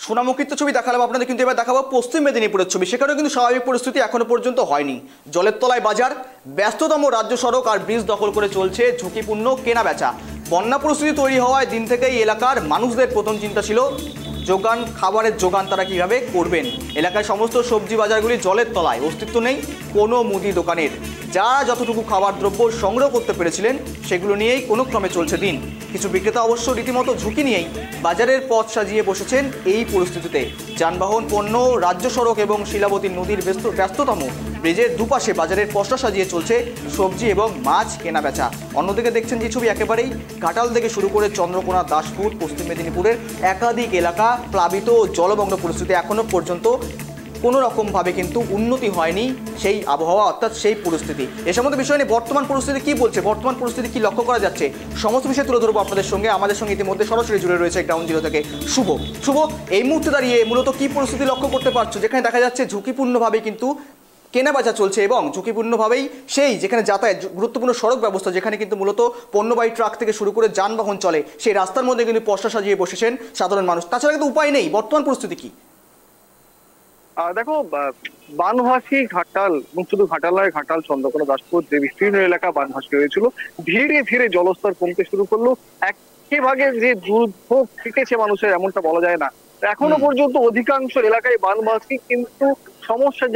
সোনামুখীর ছবি দেখালাম আপনাদের, কিন্তু এবার দেখাবো পশ্চিম মেদিনীপুরের ছবি। সেখানেও কিন্তু স্বাভাবিক পরিস্থিতি এখনো পর্যন্ত হয়নি। জলের তলায় বাজার, ব্যস্ততম রাজ্য সড়ক আর ব্রিজ দখল করে চলছে ঝুঁকিপূর্ণ কেনা বেচা। বন্যা পরিস্থিতি তৈরি হওয়ায় দিন থেকেই এলাকার মানুষদের প্রথম চিন্তা ছিল যোগান, খাবারের যোগান তারা কিভাবে করবেন। এলাকায় সমস্ত সবজি বাজারগুলি জলের তলায়, অস্তিত্ব নেই কোনো মুদি দোকানের। যারা যতটুকু খাবার দ্রব্য সংগ্রহ করতে পেরেছিলেন সেগুলো নিয়েই কোনো ক্রমে চলছে দিন। কিছু বিক্রেতা অবশ্য রীতিমতো ঝুঁকি নিয়েই বাজারের পথ সাজিয়ে বসেছেন এই পরিস্থিতিতে। যানবাহন, পণ্য, রাজ্য সড়ক এবং শিলাবতী নদীর ব্যস্ততম ব্রিজের দুপাশে বাজারের পসরা সাজিয়ে চলছে সবজি এবং মাছ কেনা বেচা। অন্যদিকে দেখছেন যে ছবি, একেবারেই ঘাটাল থেকে শুরু করে চন্দ্রকোনা, দাসপুর, পশ্চিম মেদিনীপুরের একাধিক এলাকা প্লাবিত ও জলমগ্ন পরিস্থিতি। এখনো পর্যন্ত কোনো রকমভাবে কিন্তু উন্নতি হয়নি সেই আবহাওয়া, অর্থাৎ সেই পরিস্থিতি। এ সমস্ত বিষয় নিয়ে বর্তমান পরিস্থিতি কি বলছে, বর্তমান পরিস্থিতি কি লক্ষ্য করা যাচ্ছে, সমস্ত বিষয় তুলে ধরবো আপনাদের সঙ্গে। আমাদের সঙ্গে ইতিমধ্যে সরাসরি জুড়ে রয়েছে গ্রাউন্ড জিরো থেকে শুভ। এই মুহূর্তে দাঁড়িয়ে মূলত কি পরিস্থিতি লক্ষ্য করতে পারছো, যেখানে দেখা যাচ্ছে ঝুঁকিপূর্ণভাবে কিন্তু কেনাবেচা চলছে এবং ঝুঁকিপূর্ণভাবেই সেই যেখানে যাতায়াত, গুরুত্বপূর্ণ সড়ক ব্যবস্থা যেখানে কিন্তু মূলত পণ্যবাহী ট্রাক থেকে শুরু করে যানবাহন চলে, সেই রাস্তার মধ্যে কিন্তু পসরা সাজিয়ে বসেছেন সাধারণ মানুষ। তাছাড়া কিন্তু উপায় নেই। বর্তমান পরিস্থিতি কি? দেখো, বানভাসী ঘাটাল এবং শুধু ঘাটাল নয়, ঘাটাল, চন্দ্রকোনা, দাসপুর যে বিস্তীর্ণ এলাকা বানভাসী হয়েছিল, ধীরে ধীরে জলস্তর কমতে শুরু করলো। একেবারে যে দুর্ভোগ কেটেছে মানুষের এমনটা বলা যায় না। এখনো পর্যন্ত অধিকাংশ এলাকায় বানভাসী, কিন্তু সমস্যা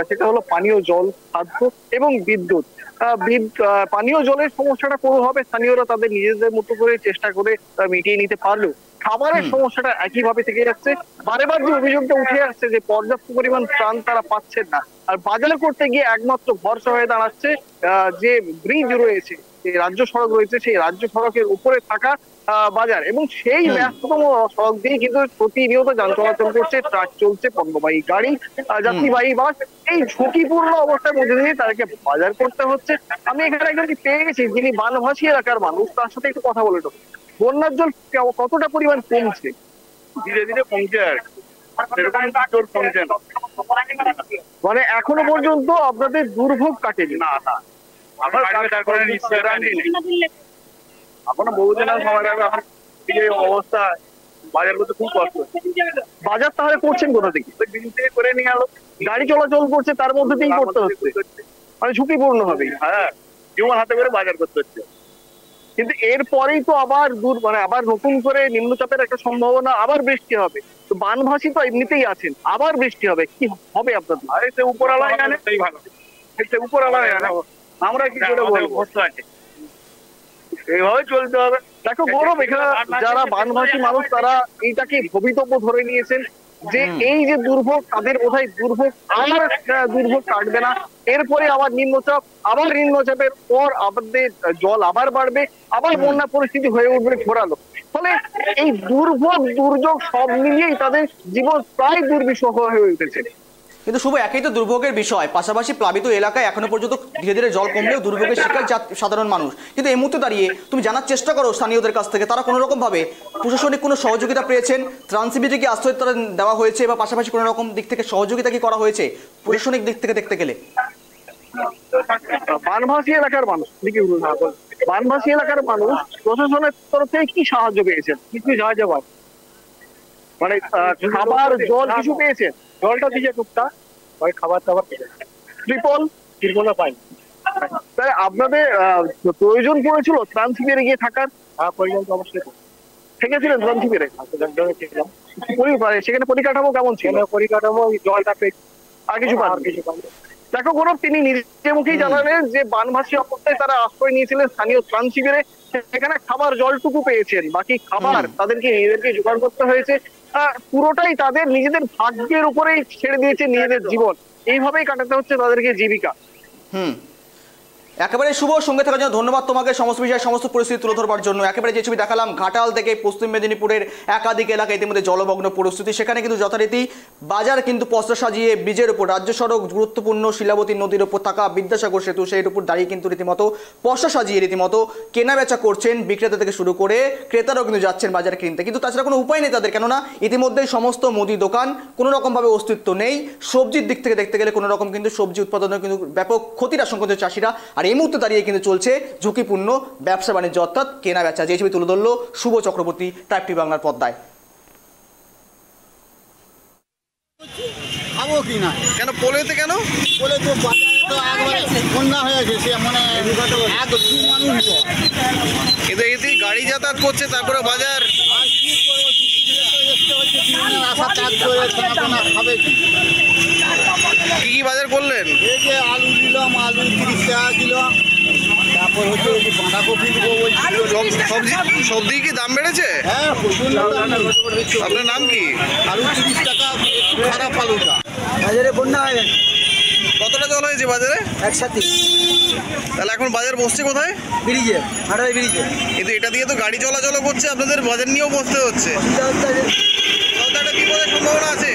সেটা হলো পানীয় জল, খাদ্য এবং বিদ্যুৎ। পানীয় জলের সমস্যাটা কোনোভাবে স্থানীয়রা তাদের নিজেদের মতো করে চেষ্টা করে মিটিয়ে নিতে পারলেও খাবারের সমস্যাটা একইভাবে থেকে যাচ্ছে। বারে বার যে অভিযোগটা উঠে আসছে যে পর্যাপ্ত পরিমাণ ত্রাণ তারা পাচ্ছেন না, আর বাজারে করতে গিয়ে একমাত্র ভরসা হয়ে দাঁড়াচ্ছে যে ব্রিজ রয়েছে, যে রাজ্য সড়ক রয়েছে, সেই রাজ্য সড়কের উপরে থাকা বাজার। এবং সেই ব্যস্ততম সড়ক দিয়ে কিন্তু প্রতিনিয়ত যান চলাচল করছে, ট্রাক চলছে, পণ্যবাহী গাড়ি, যাত্রীবাহী বাস। এই ঝুঁকিপূর্ণ অবস্থার মধ্যে দিয়ে তাদেরকে বাজার করতে হচ্ছে। আমি এখানে একজনকে পেয়ে গেছি যিনি বানভাসী এলাকার মানুষ, তার সাথে একটু কথা বলে নেবো। বন্যার জল কতটা পরিমাণ কমছে? ধীরে ধীরে কমছে, আর সেরকম জোর কমছে না। মানে এখনো পর্যন্ত আপনাদের দুর্ভোগ কাটেনি? না না, আবার কাটবে, তার কোনো নিশ্চয় নেই। এখনো বহুদিন সময় লাগবে। এখন এই অবস্থা, বাজার করতে খুব কষ্ট। বাজার তাহলে করছেন কোথা থেকে? দিন থেকে করে নিয়ে গেল, গাড়ি চলাচল করছে, তার মধ্যে দিয়েই করতে হচ্ছে, মানে ঝুঁকিপূর্ণ হবে। হ্যাঁ, জীবন হাতে করে বাজার করতে হচ্ছে। কিন্তু এরপরেই তো আবার আবার নতুন করে নিম্নচাপের একটা সম্ভাবনা, আবার বৃষ্টি হবে। তো বানভাসী তো এমনিতেই আছেন, আবার বৃষ্টি হবে, কি হবে আপনাদের? আর এতে উপরওয়ালাই জানে, সেই ভালো। এতে উপরওয়ালাই জানে, আমরা কি করে বলবো? এইভাবে চলতে হবে। দেখো গৌরব, এখানে যারা বানভাসী মানুষ তারা এইটাকে ভবিতব্য ধরে নিয়েছেন যে এই যে দুর্ভোগ, তাদের বোধহয় দুর্ভোগ দুর্ভোগ কাটবে না। এরপরে আবার নিম্নচাপ, আবার নিম্নচাপের পর আমাদের জল আবার বাড়বে, আবার বন্যা পরিস্থিতি হয়ে উঠবে ঘোরালো। ফলে এই দুর্ভোগ দুর্যোগ সব মিলিয়েই তাদের জীবন প্রায় দুর্বিষহ হয়ে উঠেছে। কিন্তু শুভ, একই তো দুর্ভোগের বিষয়, পাশাপাশি প্লাবিত এলাকায় এখনো পর্যন্ত ধীরে ধীরে জল কমলেও দুর্ভোগের শিকার সাধারণ মানুষ। কিন্তু এই মুহূর্তে দাঁড়িয়ে তুমি জানার চেষ্টা করো স্থানীয়দের কাছ থেকে, তারা কোনো রকম ভাবে প্রশাসনিক কোনো সহযোগিতা পেয়েছেন, ত্রাণ শিবিরকে আশ্রয় তারা দেওয়া হয়েছে, বা পাশাপাশি কোনো রকম দিক থেকে সহযোগিতা কি করা হয়েছে প্রশাসনিক দিক থেকে দেখতে গেলে? বানভাসী এলাকার মানুষ, বানভাসী এলাকার মানুষ প্রশাসনের তরফ থেকে কি সাহায্য পেয়েছেন? কিছু সাহায্য পায়, মানে খাবার, জল কিছু পেয়েছেন? জলটা দিয়েছে টুকটা, ওই খাবার দাবার ত্রিপলও পাই। তাহলে আপনাদের প্রয়োজন পড়েছিল ত্রাণ শিবিরে গিয়ে থাকার? প্রয়োজন তো অবশ্যই থেকেছিলেন ত্রাণ শিবিরে? সেখানে পরিকাঠামো কেমন ছিল? পরিকাঠামো জলটা পেয়ে আর কিছু পান? দেখো গৌরব, তিনি নিজের মুখেই জানালেন যে বানভাসী অবস্থায় তারা আশ্রয় নিয়েছিলেন স্থানীয় ত্রাণ শিবিরে। সেখানে খাবার জলটুকু পেয়েছেন, বাকি খাবার তাদেরকে নিজেদেরকে জোগাড় করতে হয়েছে। পুরোটাই তাদের নিজেদের ভাগ্যের উপরেই ছেড়ে দিয়েছে নিজেদের জীবন, এইভাবেই কাটাতে হচ্ছে তাদেরকে জীবিকা। একেবারে শুভ, সঙ্গে থাকার জন্য ধন্যবাদ তোমাকে, সমস্ত বিষয়ে সমস্ত পরিস্থিতি তুলে ধরবার জন্য। একেবারে যে ছবি দেখালাম ঘাটাল থেকে পশ্চিম মেদিনীপুরের একাধিক এলাকা ইতিমধ্যে জলমগ্ন পরিস্থিতি, সেখানে কিন্তু যথারীতি বাজার কিন্তু পসরা সাজিয়ে ব্রিজের উপর, রাজ্য সড়ক গুরুত্বপূর্ণ শিলাবতী নদীর উপর থাকা বিদ্যাসাগর সেতু, সেই উপর দাঁড়িয়ে কিন্তু রীতিমতো পসরা সাজিয়ে রীতিমতো কেনা বেচা করছেন বিক্রেতা থেকে শুরু করে ক্রেতারাও কিন্তু যাচ্ছেন বাজার কিনতে। কিন্তু তাছাড়া কোনো উপায় নেই তাদের, কেননা ইতিমধ্যেই সমস্ত মুদি দোকান কোনো রকমভাবে অস্তিত্ব নেই। সবজির দিক থেকে দেখতে গেলে কোনো রকম কিন্তু সবজি উৎপাদনের কিন্তু ব্যাপক ক্ষতির আশঙ্কা করছে চাষিরা। আর এই মুহূর্তে দাঁড়িয়ে কিন্তু চলছে ঝুঁকিপূর্ণ ব্যবসা বাণিজ্য, অর্থাৎ কেনা বেচা। যে ছবি তুলে ধরলো শুভ চক্রবর্তী, ট্রাইব টিভি বাংলার পর্দায়। পাবো কি না? কেন পোলেতে কেন? বলে তো বাজারে তো একবারে বন্যা হয়েছে, সে মানে এক দু মানুষ তো। এতে এতে গাড়ি যাতায়াত করছে, তারপরে বাজার। আর কি করবো, ছুটি দিলে তো আসতে হচ্ছে, জীবনের আশা ত্যাগ করে খানা খাবে কি? কি কি বাজার করলেন? এই যে আলু দিলাম, আলু 30 টাকা কিলো, তারপর হচ্ছে এই যে বাঁধাকপি দেবো বলছিল। সবজি কি দাম বেড়েছে? হ্যাঁ, প্রচণ্ড দাম। আপনার নাম কি? আলু 30 টাকা, একটু খারাপ আলুটা। বাজারে বন্যা হয়ে গেছে কতটা জল হয়েছে বাজারে? একসাথে তাহলে এখন বাজার বসছে কোথায়? ব্রিজে, হাটাই ব্রিজে। কিন্তু এটা দিয়ে তো গাড়ি চলাচলও করছে, আপনাদের বাজার নিয়েও বসতে হচ্ছে। অসুবিধা হচ্ছে যে, কোথাও তো একটা বিপদের সম্ভাবনা আছে।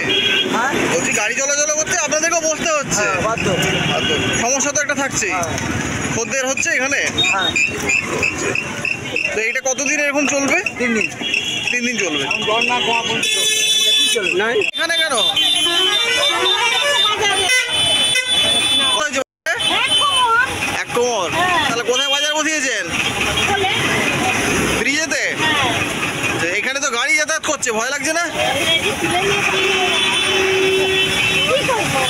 হ্যাঁ বলছি গাড়ি চলাচল করছে, আপনাদেরকেও বসতে হচ্ছে। হ্যাঁ, বাধ্য। আর তো সমস্যা তো একটা থাকছেই। হ্যাঁ। খদ্দের হচ্ছে এখানে। হ্যাঁ, তো এটা কতদিন এরকম চলবে? 3 দিন 3 দিন চলবে। চলবে। এখানে কেন? কোথায় চলবে? এক কোমর। তাহলে কোথায় বাজার বসিয়েছেন? ব্রিজেতে? তো এখানে তো গাড়ি যাতায়াত করছে, ভয় লাগছে না? কি করবো?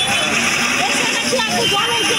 এসে দেখি এত জল হয়েছে,